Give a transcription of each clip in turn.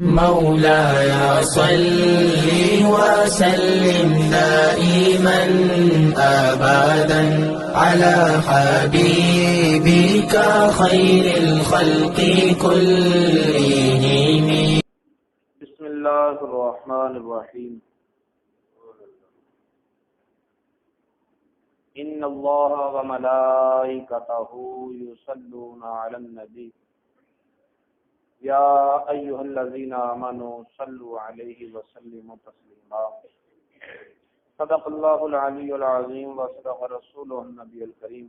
مولاي صل وسلم دائما أبدا على حبيبك خير الخلق كلهم. بسم اللہ الرحمن الرحیم. ان اللہ وملائکتہ یصلون علی النبی یا ایھا الذین آمنوا صلوا علیہ وسلموا تسلیما. صدق اللہ العلی العظیم وصدق رسولہ النبی الکریم.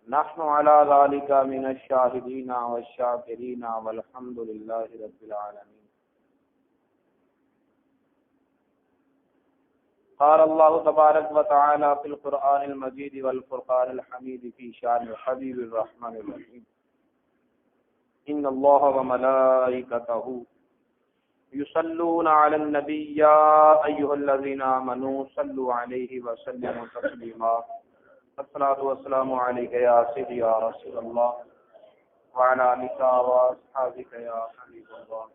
نحن علی ذلک من الشاہدین والشاکرین والحمد للہ رب العالمین. قال الله تبارك وتعالى في القرآن المجيد والفرقان الحميد في شأن الحبيب الرحمن الرحيم. إن الله وملائكته يصلون على النبي يا أيها الذين آمنوا صلوا عليه وسلموا تسليما. الصلاة والسلام عليك يا سيدي يا رسول الله وعلى آلك وأصحابك يا حبيب الله.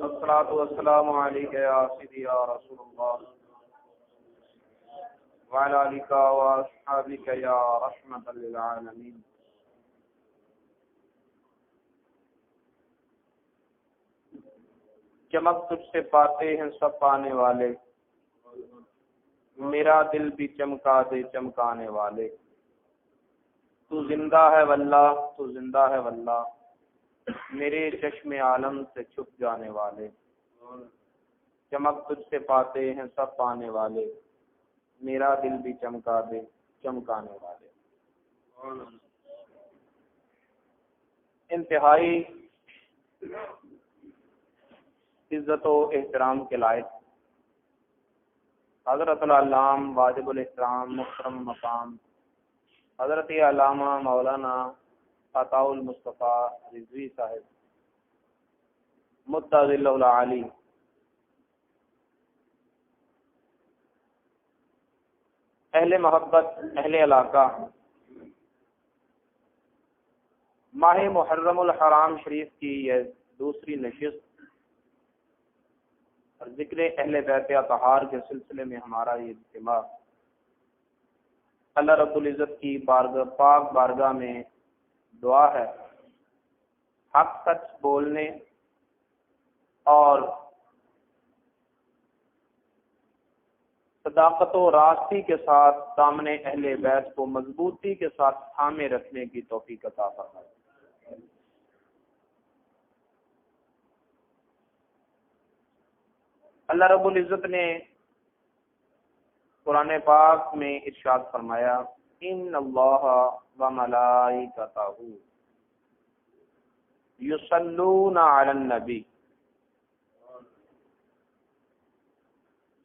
الصلاة والسلام عليك يا سيدي يا رسول الله وعلى آلك وأصحابك يا رحمة للعالمين. چمک تجھ سے پاتے ہیں سب پانے والے، میرا دل بھی چمکا دے چمکانے والے. تو زندہ ہے واللہ، تو زندہ ہے واللہ، میرے چشم عالم سے چھپ جانے والے. چمک تجھ سے پاتے ہیں سب پانے والے، میرا دل بھی چمکا دے چمکانے والے. انتہائی عزت و احترام کے لائق حضرت العلام واجب الاحترام محترم مقام حضرت علامہ مولانا عطاء المصطفیٰ رضوی صاحب مدظل العالی، اہل محبت، اہل علاقہ، ماہ محرم الحرام شریف کی یہ دوسری نشست اور ذکر اہل بیت اطہار کے سلسلے میں ہمارا یہ اجتماع اللہ رب العزت کی پاک بارگاہ میں دعا ہے حق سچ بولنے اور صداقت و راستی کے ساتھ سامنے اہل بیت کو مضبوطی کے ساتھ تھامے رکھنے کی توفیق عطا فرمائے. اللہ رب العزت نے قرآن پاک میں ارشاد فرمایا ان اللہ وملائکتہ یصلون علی النبی،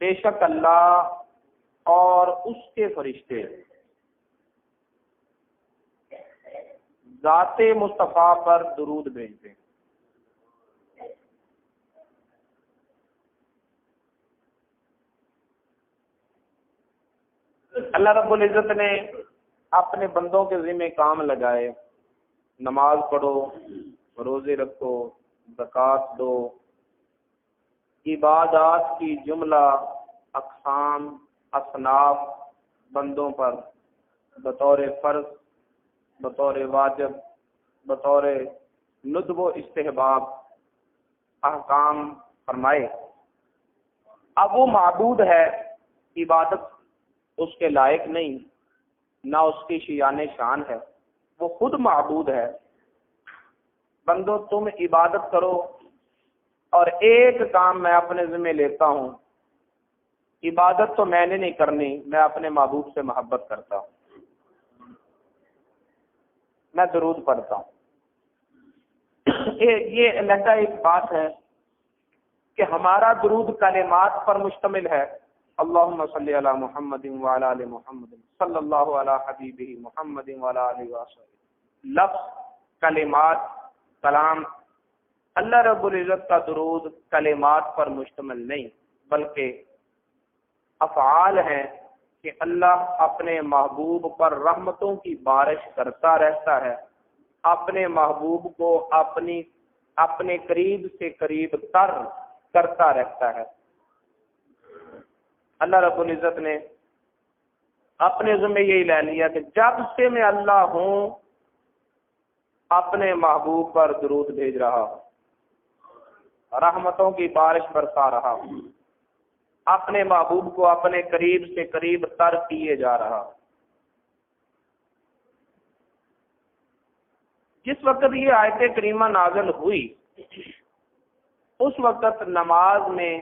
بے شک اللہ اور اس کے فرشتے ذات مصطفیٰ پر درود بھیجتے ہیں. اللہ رب العزت نے اپنے بندوں کے ذمہ کام لگائے، نماز پڑھو، روزے رکھو، زکوٰۃ دو، عبادات کی جملہ اقسام اصناف بندوں پر بطور فرض، بطور واجب، بطور ندب و استحباب احکام فرمائے. اب وہ معبود ہے، عبادت اس کے لائق نہیں، نہ اس کی شیان شان ہے، وہ خود معبود ہے. بندو تم عبادت کرو اور ایک کام میں اپنے ذمہ لیتا ہوں، عبادت تو میں نے نہیں کرنی، میں اپنے محبوب سے محبت کرتا ہوں، میں درود پڑھتا ہوں. یہ علیحدہ ایک بات ہے کہ ہمارا درود کلمات پر مشتمل ہے. اللہم صلی علی محمد وعلی آل محمد صلی اللہ علی حبیبہ محمد وعلی آلہ وصحبہ. لفظ، کلمات، کلام. اللہ رب العزت کا درود کلمات پر مشتمل نہیں بلکہ افعال ہیں کہ اللہ اپنے محبوب پر رحمتوں کی بارش کرتا رہتا ہے، اپنے محبوب کو اپنے قریب سے قریب تر کرتا رہتا ہے۔ اللہ رب العزت نے اپنے ذمہ یہی لے لیا کہ جب سے میں اللہ ہوں اپنے محبوب پر درود بھیج رہا ہوں، رحمتوں کی بارش برسا رہا ہوں، اپنے محبوب کو اپنے قریب سے قریب تر کیے جا رہا ہوں۔ جس وقت یہ آیت کریمہ نازل ہوئی اس وقت نماز میں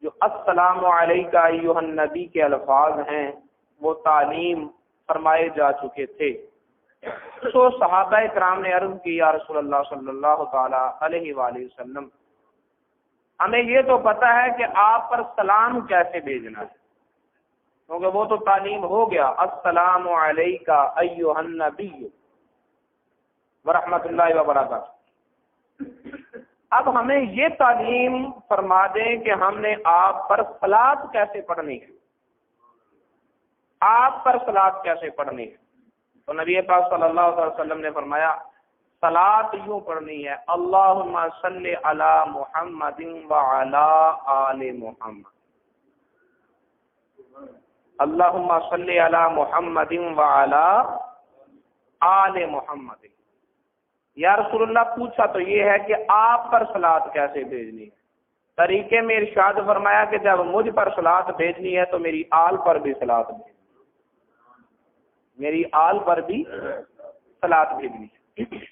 جو السلام علیکہ ایھا النبی کے الفاظ ہیں وہ تعلیم فرمائے جا چکے تھے۔ تو صحابہ کرام نے عرض کی یا رسول اللہ صلی اللہ تعالی علیہ وآلہ وسلم، ہمیں یہ تو پتہ ہے کہ آپ پر سلام کیسے بھیجنا ہے، کیونکہ وہ تو تعلیم ہو گیا، السلام علیکہ ایھا النبی ورحمۃ اللہ وبرکاتہ۔ اب ہمیں یہ تعلیم فرما دیں کہ ہم نے آپ پر صلاۃ کیسے پڑھنی ہے، آپ پر صلاۃ کیسے پڑھنی ہے۔ تو نبی پاک صلی اللہ علیہ وسلم نے فرمایا صلاۃ یوں پڑھنی ہے، اللہم صلی علی محمد وعلی آل محمد، اللہم صلی علی محمد وعلی آل محمد۔ یا رسول اللہ پوچھا تو یہ ہے کہ آپ پر صلاۃ کیسے بھیجنی ہے؟ طریقے میں ارشاد فرمایا کہ جب مجھ پر صلاۃ بھیجنی ہے تو میری آل پر بھی صلاۃ بھیجنی، میری آل پر بھی صلاۃ بھیجنی ہے۔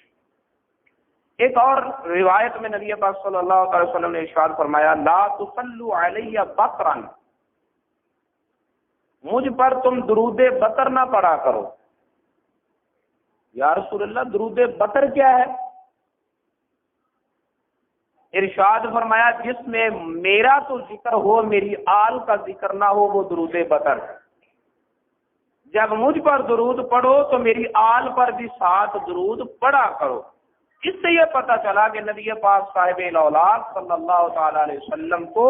ایک اور روایت میں نبی پاک صلی اللہ علیہ وسلم نے ارشاد فرمایا لا تصلوا علی بطرا، مجھ پر تم درود بطر نہ پڑھا کرو۔ یا رسول اللہ درود بطر کیا ہے؟ ارشاد فرمایا جس میں میرا تو ذکر ہو میری آل کا ذکر نہ ہو وہ درود بطر ہے۔ جب مجھ پر درود پڑھو تو میری آل پر بھی ساتھ درود پڑھا کرو۔ اس سے یہ پتہ چلا کہ نبی پاک صاحب الاولاد صلی اللہ تعالی علیہ وسلم کو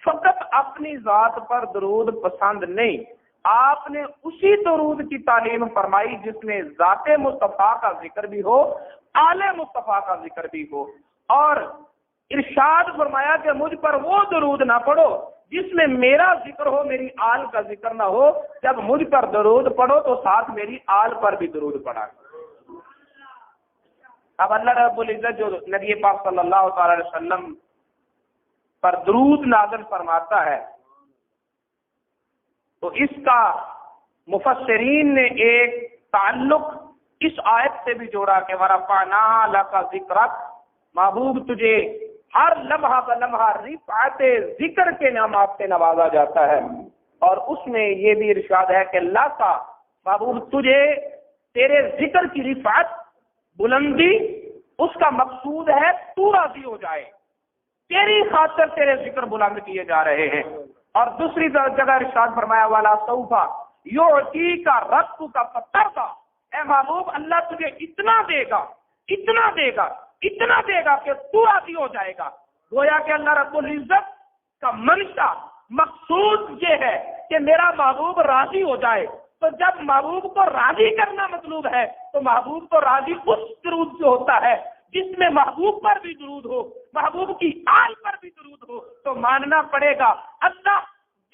فقط اپنی ذات پر درود پسند نہیں، آپ نے اسی درود کی تعلیم فرمائی جس میں ذات مصطفیٰ کا ذکر بھی ہو، آل مصطفیٰ کا ذکر بھی ہو، اور ارشاد فرمایا کہ مجھ پر وہ درود نہ پڑھو جس میں میرا ذکر ہو میری آل کا ذکر نہ ہو، جب مجھ پر درود پڑھو تو ساتھ میری آل پر بھی درود پڑھا۔ اب اللہ رب العزت جو نبی پاک صلی اللہ تعالی علیہ وسلم پر درود نازل فرماتا ہے تو اس کا مفسرین نے ایک تعلق اس آیت سے بھی جوڑا کہ وَرَفَعْنَا لَكَ ذِكْرَكَ، محبوب تجھے ہر لمحہ بلمحہ رفعت ذکر کے نامات سے نوازا جاتا ہے، اور اس میں یہ بھی ارشاد ہے کہ اللہ کا محبوب تجھے تیرے ذکر کی رفعت بلندی اس کا مقصود ہے تو راضی ہو جائے، تیری خاطر تیرے ذکر بلند کیے جا رہے ہیں۔ اور دوسری جگہ ارشاد فرمایا والا صوفہ یعطیکا ربک فترضی، اے محبوب اللہ تجھے اتنا دے گا اتنا دے گا اتنا دے گا کہ تو راضی ہو جائے گا۔ گویا کہ اللہ رب العزت کا منشا مقصود یہ ہے کہ میرا محبوب راضی ہو جائے، تو جب محبوب کو راضی کرنا مطلوب ہے تو محبوب کو راضی اس درود سے ہوتا ہے جس میں محبوب پر بھی درود ہو، محبوب کی آل پر بھی درود ہو، تو ماننا پڑے گا اللہ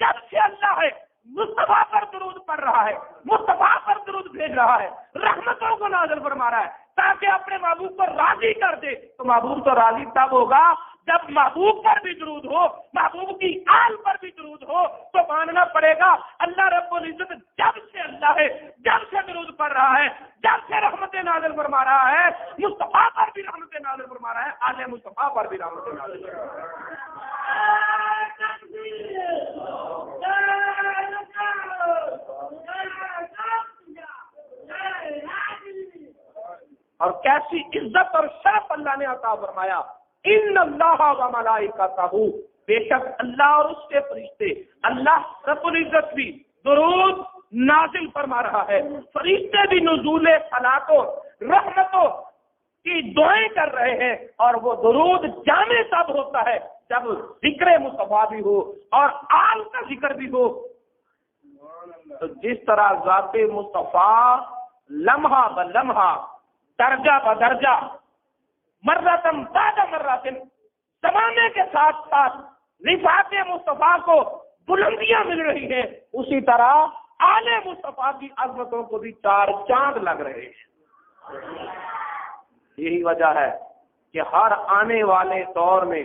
جب سے اللہ ہے مصطفیٰ پر درود پڑھ رہا ہے، مصطفیٰ پر درود بھیج رہا ہے، رحمتوں کو نازل فرما رہا ہے تاکہ اپنے محبوب کو راضی کر دے، تو محبوب تو راضی تب ہوگا جب محبوب پر بھی درود ہو، محبوب کی آل پر بھی درود ہو، تو ماننا پڑے گا اللہ رب العزت جب سے اللہ ہے، جب سے درود پڑھ رہا ہے، جب سے رحمت نازل فرما رہا ہے، مصطفیٰ پر بھی رحمت نازل فرما رہا ہے، آل مصطفیٰ پر بھی رحمت نازل فرما رہا ہے۔ اور کیسی عزت اور شرف اللہ نے عطا فرمایا، ان اللہ و ملائکتہ، بے شک اللہ اور اس کے فرشتے، اللہ رب العزت بھی درود نازل فرما رہا ہے، فرشتے بھی نزول صلاتوں رحمتوں کی دعائیں کر رہے ہیں، اور وہ درود جامع تب ہوتا ہے جب ذکر مصطفیٰ بھی ہو اور آل کا ذکر بھی ہو۔ تو جس طرح ذات مصطفیٰ لمحہ بلمحہ، درجہ بدرجہ، مرتم بعد مرتن، زمانے کے ساتھ ساتھ رفعت مصطفیٰ کو بلندیاں مل رہی ہیں، اسی طرح آل مصطفیٰ کی عظمتوں کو بھی 4 چاند لگ رہے ہیں۔ یہی وجہ ہے کہ ہر آنے والے دور میں،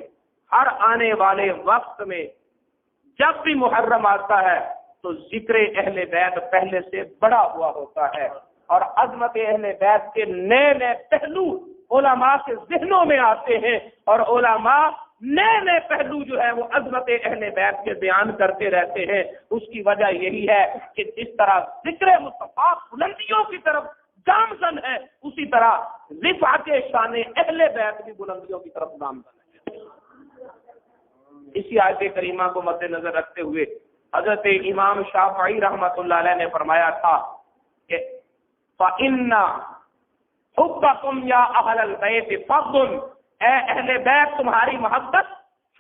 ہر آنے والے وقت میں جب بھی محرم آتا ہے تو ذکر اہل بیت پہلے سے بڑا ہوا ہوتا ہے، اور عظمت اہل بیت کے نئے نئے پہلو علماء کے ذہنوں میں آتے ہیں، اور علماء نئے نئے پہلو جو ہے وہ عظمت اہل بیت کے بیان کرتے رہتے ہیں۔ اس کی وجہ یہی ہے کہ جس طرح ذکر مصطفیٰ بلندیوں کی طرف گامزن ہے، اسی طرح رفعت شان اہل بیت بھی بلندیوں کی طرف گامزن ہے۔ اسی آیت کریمہ کو مد نظر رکھتے ہوئے حضرت امام شافعی رحمۃ اللہ علیہ نے فرمایا تھا کہ فَإِنَّ حُبَّكُمْ يَا أَهْلَ الْبَيْتِ فَرْضٌ، اے اہل بیت تمہاری محبت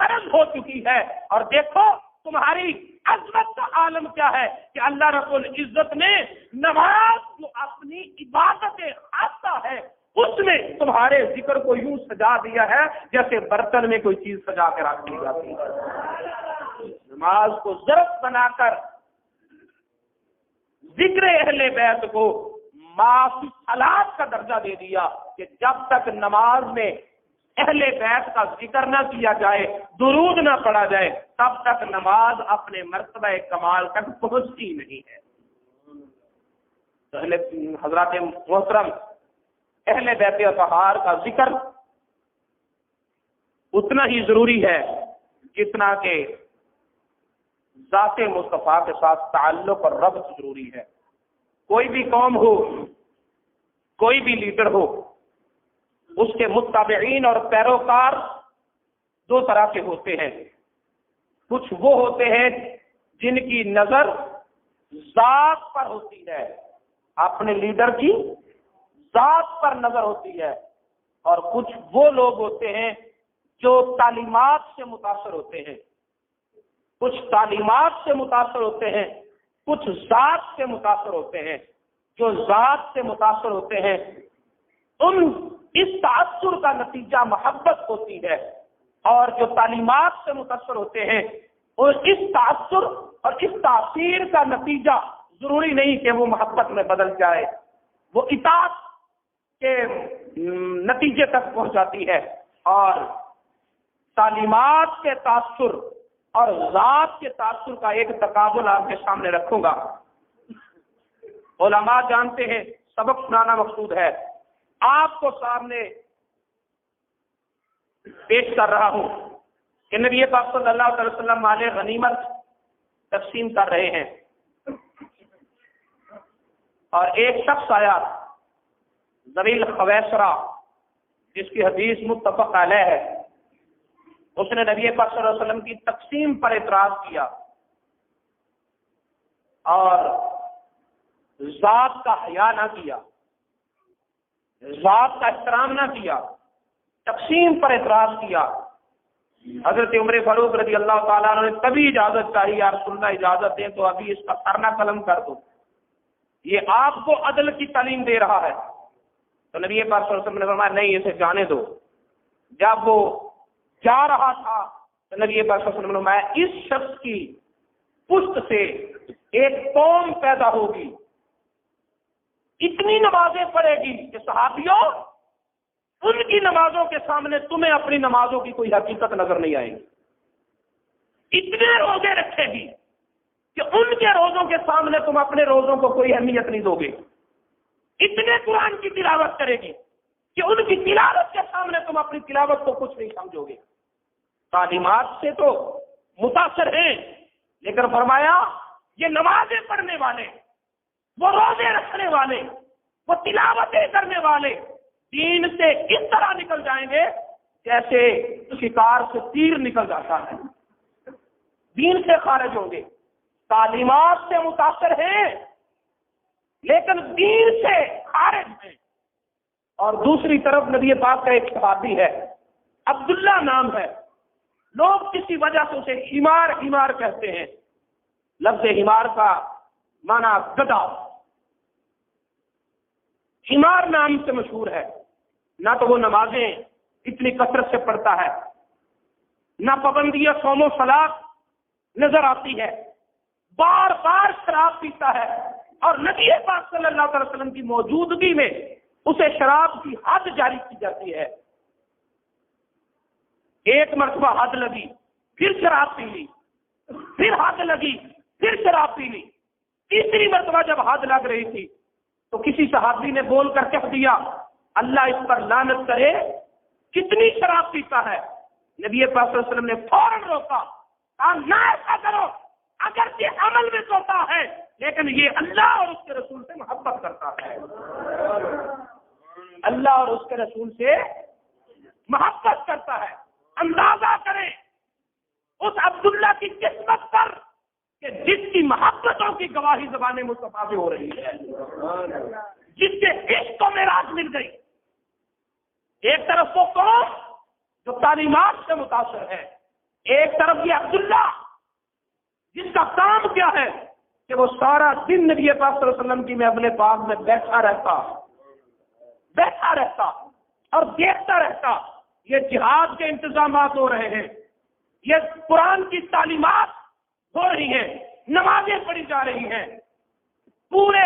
فرض ہو چکی ہے۔ اور دیکھو تمہاری عظمت کا عالم کیا ہے کہ اللہ رب العزت نے نماز جو اپنی عبادت خاصہ ہے اس میں تمہارے ذکر کو یوں سجا دیا ہے جیسے برتن میں کوئی چیز سجا کے رکھ دی جاتی ہے۔ نماز کو ظرف بنا کر ذکر اہل بیت کو معافی صلات کا درجہ دے دیا کہ جب تک نماز میں اہل بیت کا ذکر نہ کیا جائے، درود نہ پڑھا جائے، تب تک نماز اپنے مرتبہ کمال تک پہنچتی نہیں ہے۔ تو حضرات محترم، اہل بیت اطہار کا ذکر اتنا ہی ضروری ہے جتنا کہ ذات مصطفیٰ کے ساتھ تعلق اور ربط ضروری ہے۔ کوئی بھی قوم ہو، کوئی بھی لیڈر ہو، اس کے متابعین اور پیروکار 2 طرح کے ہوتے ہیں۔ کچھ وہ ہوتے ہیں جن کی نظر ذات پر ہوتی ہے، اپنے لیڈر کی ذات پر نظر ہوتی ہے، اور کچھ وہ لوگ ہوتے ہیں جو تعلیمات سے متاثر ہوتے ہیں۔ کچھ تعلیمات سے متاثر ہوتے ہیں، کچھ ذات سے متاثر ہوتے ہیں۔ جو ذات سے متاثر ہوتے ہیں اس تاثر کا نتیجہ محبت ہوتی ہے، اور جو تعلیمات سے متاثر ہوتے ہیں اور اس تاثر اور اس تاثیر کا نتیجہ ضروری نہیں کہ وہ محبت میں بدل جائے، وہ اطاعت کے نتیجے تک پہنچ جاتی ہے۔ اور تعلیمات کے تاثر اور ذات کے تاثر کا ایک تقابل آپ کے سامنے رکھوں گا۔ علماء جانتے ہیں، سبق سنانا مقصود ہے، آپ کو سامنے پیش کر رہا ہوں کہ نبی پاک صلی اللہ علیہ وسلم مال غنیمت تقسیم کر رہے ہیں، اور ایک شخص آیا ذویل خویسرہ، جس کی حدیث متفق علیہ ہے، اس نے نبی پاک صلی اللہ علیہ وسلم کی تقسیم پر اعتراض کیا اور ذات کا حیا نہ کیا، ذات کا احترام نہ کیا، تقسیم پر اعتراض کیا۔ حضرت عمر فاروق رضی اللہ تعالیٰ عنہ نے تبھی اجازت چاہی، یا رسول اللہ اجازت دیں تو ابھی اس کا سرنا قلم کر دو، یہ آپ کو عدل کی تعلیم دے رہا ہے۔ تو نبی پاک صلی اللہ علیہ وسلم نے فرمایا نہیں، اسے جانے دو۔ جب وہ جا رہا تھا تو نبی پاک صلی اللہ علیہ وسلم نے فرمایا اس شخص کی پشت سے ایک قوم پیدا ہوگی، اتنی نمازیں پڑھے گی کہ صحابیوں ان کی نمازوں کے سامنے تمہیں اپنی نمازوں کی کوئی حقیقت نظر نہیں آئے گی، اتنے روزے رکھے گی کہ ان کے روزوں کے سامنے تم اپنے روزوں کو کوئی اہمیت نہیں دو گے، اتنے قرآن کی تلاوت کرے گی کہ ان کی تلاوت کے سامنے تم اپنی تلاوت کو کچھ نہیں سمجھو گے۔ تعلیمات سے تو متاثر ہیں، لیکن فرمایا یہ نمازیں پڑھنے والے، وہ روزے رکھنے والے، وہ تلاوتیں کرنے والے دین سے اس طرح نکل جائیں گے جیسے شکار سے تیر نکل جاتا ہے، دین سے خارج ہوں گے۔ تعلیمات سے متاثر ہیں لیکن دین سے خارج ہیں۔ اور دوسری طرف نبی پاک کا ایک صحابی ہے، عبداللہ نام ہے، لوگ کسی وجہ سے اسے حمار حمار کہتے ہیں، لفظ حمار کا معنی گدھا۔ حمار نام سے مشہور ہے، نہ تو وہ نمازیں اتنی کثرت سے پڑھتا ہے، نہ پابندیاں صوم و صلاۃ نظر آتی ہے، بار بار شراب پیتا ہے، اور نبی پاک صلی اللہ علیہ وسلم کی موجودگی میں اسے شراب کی حد جاری کی جاتی ہے۔ ایک مرتبہ حد لگی، پھر شراب پی لی، پھر حد لگی، پھر شراب پی لی، تیسری مرتبہ جب حد لگ رہی تھی تو کسی صحابی نے بول کر کہہ دیا اللہ اس پر لعنت کرے، کتنی شراب پیتا ہے۔ نبی پاک صلی اللہ علیہ وسلم نے فوراً روکا، کہا نہ ایسا کرو، اگر یہ عمل میں ہوتا ہے لیکن یہ اللہ اور اس کے رسول سے محبت کرتا ہے، اللہ اور اس کے رسول سے محبت کرتا ہے۔ اندازہ کریں اس عبداللہ کی قسمت پر کہ جس کی محبتوں کی گواہی زبان مصطفیٰ سے ہو رہی ہے، جس کے عشق کو معراج مل گئی۔ ایک طرف وہ قوم جو تعلیمات سے متاثر ہے، ایک طرف یہ عبداللہ جس کا کام کیا ہے کہ وہ سارا دن نبی پاک صلی اللہ علیہ وسلم کی محفل پاک میں بیٹھا رہتا اور دیکھتا رہتا۔ یہ جہاد کے انتظامات ہو رہے ہیں، یہ قرآن کی تعلیمات ہو رہی ہیں، نمازیں پڑھی جا رہی ہیں، پورے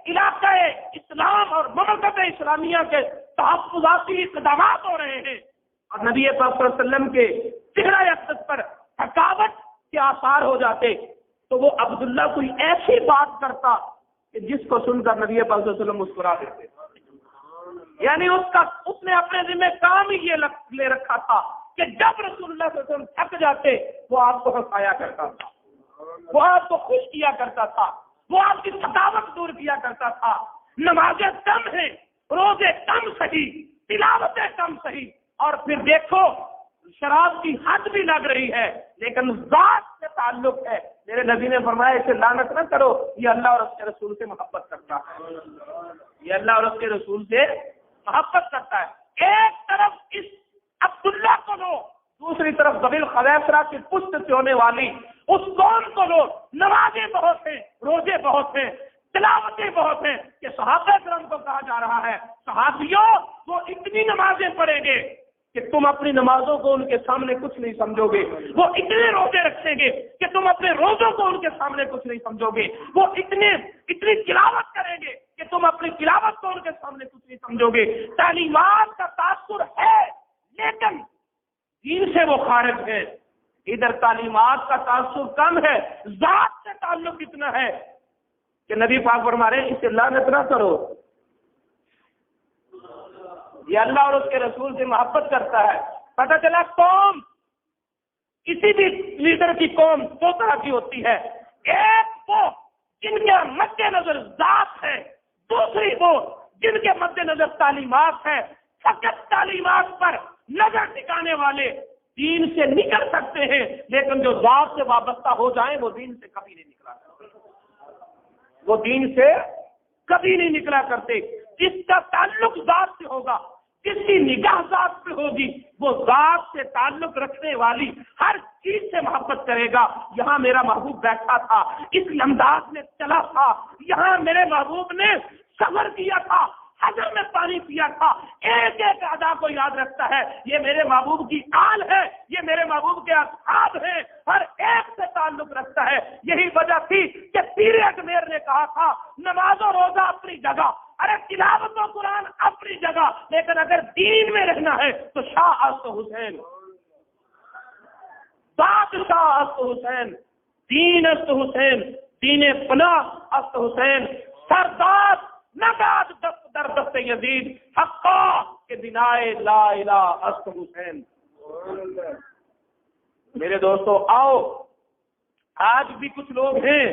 علاقہ اسلام اور مملکت اسلامیہ کے تحفظاتی اقدامات ہو رہے ہیں، اور نبی پاک صلی اللہ علیہ وسلم کے چہرہ اقدس پر تھکاوٹ کے آثار ہو جاتے تو وہ عبداللہ کوئی ایسی بات کرتا کہ جس کو سن کر نبی پاک صلی اللہ علیہ وسلم مسکرا دیتے۔ یعنی اس نے اپنے ذمہ کام ہی یہ لے رکھا تھا کہ جب رسول اللہ صلی اللہ علیہ وسلم تھک جاتے وہ آپ کو ہنسایا کرتا تھا، وہ آپ کو خوش کیا کرتا تھا، وہ آپ کی تھکاوٹ دور کیا کرتا تھا۔ نمازیں کم ہیں، روزے کم صحیح، تلاوتیں کم صحیح، اور پھر دیکھو شراب کی حد بھی لگ رہی ہے لیکن ذات سے تعلق ہے۔ میرے نبی نے فرمایا اسے لعنت نہ کرو، یہ اللہ اور اس کے رسول سے محبت کرتا ہے، یہ اللہ اور اس کے رسول سے محبت کرتا ہے۔ ایک طرف اس عبداللہ کو لو، دوسری طرف ذوی الخویصرہ کی پشت سے ہونے والی اس قوم کو لو، نمازیں بہت ہیں، روزے بہت ہیں، تلاوتیں بہت ہیں کہ صحابہ کرام کو کہا جا رہا ہے صحابیوں وہ اتنی نمازیں پڑھیں گے کہ تم اپنی نمازوں کو ان کے سامنے کچھ نہیں سمجھو گے، وہ اتنے روزے رکھیں گے کہ تم اپنے روزوں کو ان کے سامنے کچھ نہیں سمجھو گے، وہ اتنی تلاوت کریں گے کہ تم اپنی تلاوت کو ان کے سامنے کچھ نہیں سمجھو گے۔ تعلیمات کا تاثر ہے لیکن دین سے وہ خارج ہے، ادھر تعلیمات کا تاثر کم ہے، ذات سے تعلق اتنا ہے کہ نبی پاک فرما رہے ہیں اسے لعنت نہ کرو، یہ اللہ اور اس کے رسول سے محبت کرتا ہے۔ پتہ چلا قوم، کسی بھی لیڈر کی قوم دو طرح کی ہوتی ہے، ایک وہ جن کے مد نظر ذات ہے، دوسری وہ جن کے مد نظر تعلیمات ہے۔ فقط تعلیمات پر نظر ٹکانے والے دین سے نکل سکتے ہیں لیکن جو ذات سے وابستہ ہو جائیں وہ دین سے کبھی نہیں نکلا کرتے، وہ دین سے کبھی نہیں نکلا کرتے۔ جس کا تعلق ذات سے ہوگا، جس کی نگاہ ذات پہ ہوگی، وہ ذات سے تعلق رکھنے والی ہر چیز سے محبت کرے گا۔ یہاں میرا محبوب بیٹھا تھا، اس انداز میں چلا تھا، یہاں میرے محبوب نے صبر کیا تھا، حضر میں پانی پیا تھا، ایک ایک ادا کو یاد رکھتا ہے۔ یہ میرے محبوب کی آل ہے، یہ میرے محبوب کے اصحاب ہیں، ہر ایک سے تعلق رکھتا ہے۔ یہی وجہ تھی کہ پیر اجمیر نے کہا تھا نماز و روزہ اپنی جگہ، ارے تلاوت و قرآن اپنی جگہ، لیکن اگر دین میں رہنا ہے تو شاہ است حسین، بادشاہ است حسین، دین است حسین، دین پناہ است حسین، سردار نگاد دست در دست یزید، حقا کے بنائے لا الہ است حسین۔ میرے دوستو آؤ، آج بھی کچھ لوگ ہیں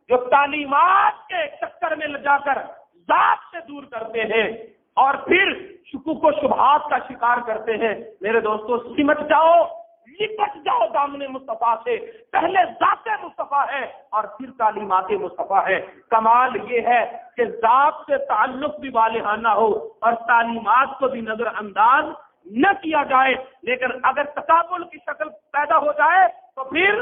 جو تعلیمات کے چکر میں جا کر ذات سے دور کرتے ہیں اور پھر شکوک و شبہات کا شکار کرتے ہیں۔ میرے دوستو سمٹ جاؤ، لپٹ جاؤ دامن مصطفیٰ سے، پہلے ذات مصطفیٰ ہے اور پھر تعلیمات مصطفیٰ ہے۔ کمال یہ ہے کہ ذات سے تعلق بھی والہانہ ہو اور تعلیمات کو بھی نظر انداز نہ کیا جائے، لیکن اگر تقابل کی شکل پیدا ہو جائے تو پھر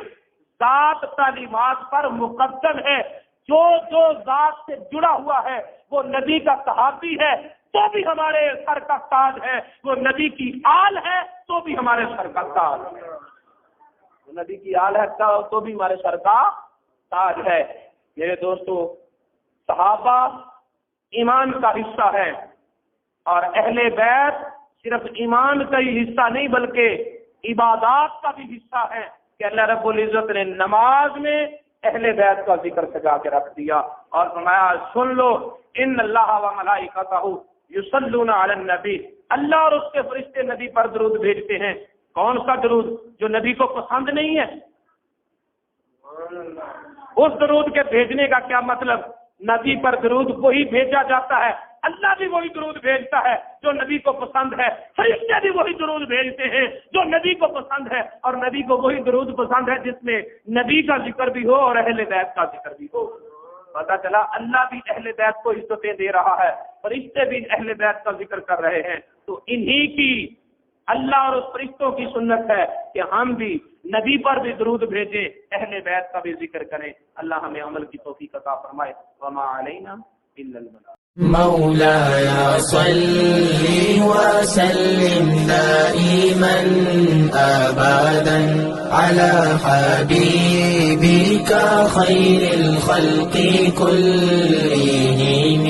ذات تعلیمات پر مقدم ہے۔ جو جو ذات سے جڑا ہوا ہے وہ نبی کا صحابی ہے تو بھی ہمارے سر کا تاج ہے، وہ نبی کی آل ہے تو بھی ہمارے سر کا تاج ہے، وہ نبی کی آل ہے تو بھی ہمارے سر کا تاج ہے۔ میرے دوستو، صحابہ ایمان کا حصہ ہے، اور اہل بیت صرف ایمان کا ہی حصہ نہیں بلکہ عبادات کا بھی حصہ ہے کہ اللہ رب العزت نے نماز میں اہل بیت کا ذکر سجا کے رکھ دیا اور فرمایا سن لو ان اللہ و ملائکتہ یصلون علی النبی، اللہ اور اس کے فرشتے نبی پر درود بھیجتے ہیں۔ کون سا درود؟ جو نبی کو پسند نہیں ہے۔ اس درود کے بھیجنے کا کیا مطلب؟ نبی پر درود وہی بھیجا جاتا ہے، اللہ بھی وہی درود بھیجتا ہے جو نبی کو پسند ہے، فرشتے بھی وہی درود بھیجتے ہیں جو نبی کو پسند ہے، اور نبی کو وہی درود پسند ہے جس میں نبی کا ذکر بھی ہو اور اہل بیت کا ذکر بھی ہو۔ پتا چلا اللہ بھی اہل بیت کو عزتیں دے رہا ہے، فرشتے بھی اہل بیت کا ذکر کر رہے ہیں، تو انہی کی اللہ اور اس فرشتوں کی سنت ہے کہ ہم بھی نبی پر بھی درود بھیجیں، اہل بیت کا بھی ذکر کریں۔ اللہ ہمیں عمل کی توفیق عطا فرمائے۔ وما علینا الا البلاغ۔ مولاي صل وسلم دائما أبدا على حبيبك خير الخلق كلهم